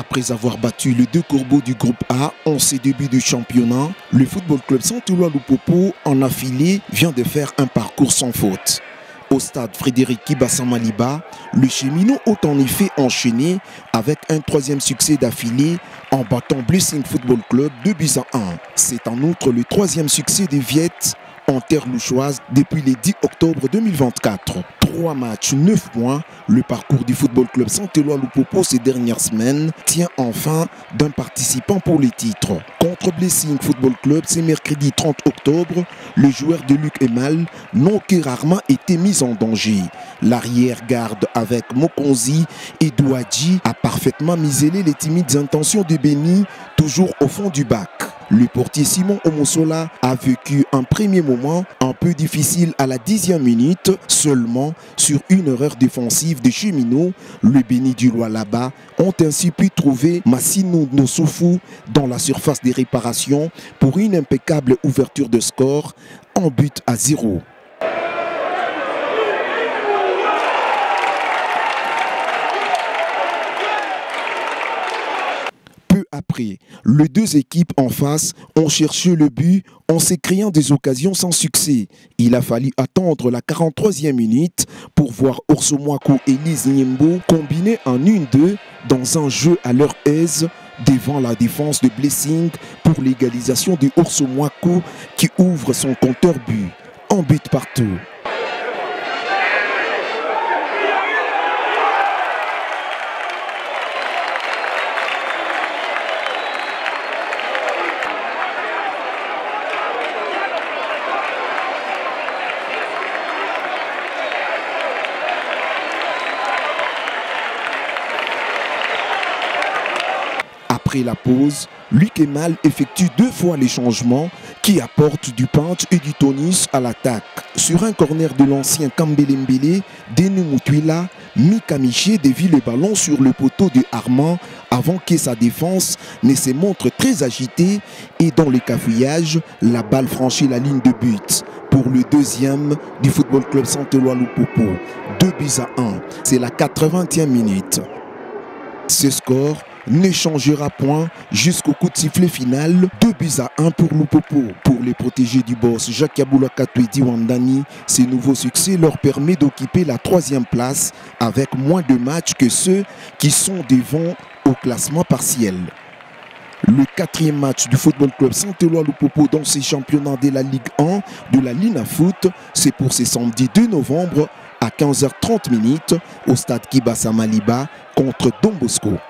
Après avoir battu les deux corbeaux du groupe A en ses débuts de championnat, le Football Club Saint-Éloi Lupopo en affilée vient de faire un parcours sans faute. Au stade Frédéric Kibassa Maliba, les Cheminots ont en effet enchaîné avec un troisième succès d'affilée en battant Blessing Football Club 2-1. C'est en outre le troisième succès des Viettes en terre louchoise depuis le 10 octobre 2024. 3 matchs, 9 points. Le parcours du Football Club Saint-Éloi Lupopo ces dernières semaines tient enfin d'un participant pour les titres. Contre Blessing Football Club, c'est mercredi 30 octobre, le joueur de Luc Emal n'ont que rarement été mis en danger. L'arrière-garde avec Mokonzi et Douadji a parfaitement miselé les timides intentions de Béni, toujours au fond du bac. Le portier Simon Omosola a vécu un premier moment un peu difficile à la 10e minute, seulement sur une erreur défensive des Cheminots. Le Béni du Lualaba ont ainsi pu trouver Massino Nossoufou dans la surface des réparations pour une impeccable ouverture de score en but à 0. Après, les deux équipes en face ont cherché le but en se créant des occasions sans succès. Il a fallu attendre la 43e minute pour voir Orsomwaku et Lise Nyembo combiner en 1-2 dans un jeu à leur aise devant la défense de Blessing pour l'égalisation de Orsomwaku qui ouvre son compteur but. En but partout. Après la pause, Luc Emal effectue 2 fois les changements qui apportent du punch et du tonus à l'attaque. Sur un corner de l'ancien Kambele-Mbele, Denou Mutuila, Mika Miché dévie le ballon sur le poteau de Armand avant que sa défense ne se montre très agitée et dans le cafouillage, la balle franchit la ligne de but. Pour le deuxième du Football Club Saint-Éloi Lupopo, 2-1. C'est la 80e minute. Ce score ne changera point jusqu'au coup de sifflet final. 2-1 pour Lupopo. Pour les protégés du boss Jacques Yaboula Katouedi Wandani, ce nouveau succès leur permet d'occuper la 3e place avec moins de matchs que ceux qui sont devant au classement partiel. Le 4e match du Football Club Saint-Éloi Lupopo dans ces championnats de la Ligue 1 de la Lina Foot, c'est pour ce samedi 2 novembre à 15h30 au stade Kibassa Maliba contre Don Bosco.